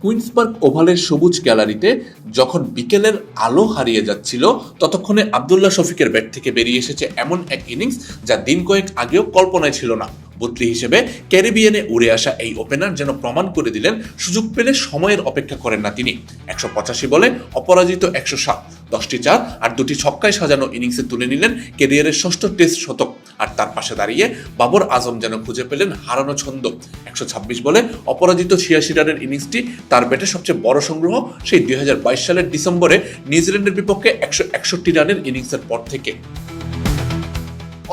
Queen's park ওভালের সবুজ গ্যালারিতে যখন বিকেলের আলো হারিয়ে যাচ্ছিল ততক্ষণে আবদুল্লাহ শফিকের ব্যাট থেকে বেরিয়ে এসেছে এমন এক ইনিংস যা দিন কয়েক আগেও কল্পনায় ছিল না। বদলি হিসেবে ক্যারিবিয়ানে উড়ে আসা এই ওপেনার যেন প্রমাণ করে দিলেন সুযোগ পেলে সময়ের অপেক্ষা করেন না তিনি। ১৮৫ বলে অপরাজিত ১০৭, ১০টি চার আর ২টি ছক্কায় সাজানো ইনিংসে তুলে নিলেন ক্যারিয়ারের ষষ্ঠ টেস্ট শতক। আর তার পাশে দাঁড়িয়ে বাবর আজম যেন খুঁজে পেলেন হারানো ছন্দ। ১২৬ বলে অপরাজিত ৮৬ রানের ইনিংসটি তার ব্যাটে সবচেয়ে বড় সংগ্রহ সেই ২০২২ সালের ডিসেম্বরে নিউজিল্যান্ডের বিপক্ষে ১৬১ রানের ইনিংসের পর থেকে।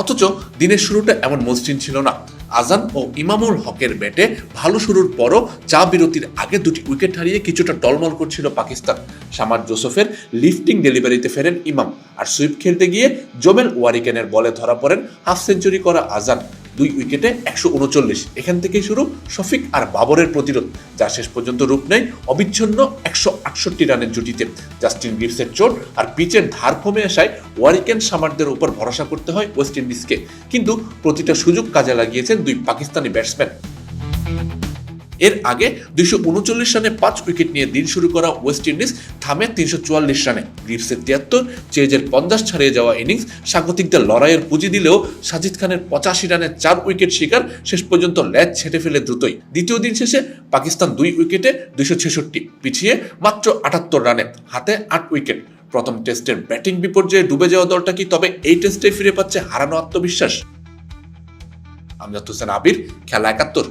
অথচ দিনের শুরুটা এমন মসৃণ ছিল না। আজান ও ইমামুল হকের ব্যাটে ভালো শুরুর পরও চা বিরতির আগে 2টি উইকেট হারিয়ে কিছুটা টলমল করছিল পাকিস্তান। শামার জোসেফের লিফটিং ডেলিভারিতে ফেরেন ইমাম, আর সুইপ খেলতে গিয়ে জোমেল ওয়ারিকেনের বলে ধরা পড়েন হাফ সেঞ্চুরি করা আজান। 2 উইকেটে ১৩৯। এখান থেকেই শুরু শফিক আর বাবরের প্রতিরোধ, যা শেষ পর্যন্ত রূপ নেয় অবিচ্ছিন্ন ১৬৮ রানের জুটিতে। জাস্টিন গিবসের চোট আর পিচের ধার কমে আসায় ওয়ারিকেন শামারদের উপর ভরসা করতে হয় ওয়েস্ট ইন্ডিজকে, কিন্তু প্রতিটা সুযোগ কাজে লাগিয়েছেন 2 পাকিস্তানি ব্যাটসম্যান। এর আগে ২৩৯ রানে ৫ উইকেট নিয়ে দিন শুরু করা ওয়েস্ট ইন্ডিজ থামে ৩৪৪ রানে। গ্রিভসের ৭৩, চেজের ৫০ ছাড়িয়ে যাওয়া ইনিংস স্বাগতিকদের লড়াইয়ের পুঁজি দিলেও সাজিদ খানের ৮৫ রানে ৪ উইকেট শিকার শেষ পর্যন্ত ল্যাচ ছেটে ফেলে দ্রুতই। দ্বিতীয় দিন শেষে পাকিস্তান ২ উইকেটে ২৬৬, পিছিয়ে মাত্র ৭৮ রানে, হাতে ৮ উইকেট। প্রথম টেস্টের ব্যাটিং বিপর্যয়ে ডুবে যাওয়া দলটা কি তবে এই টেস্টে ফিরে পাচ্ছে হারানো আত্মবিশ্বাস? আমজাদ হোসেন আবির, খেলা ৭১।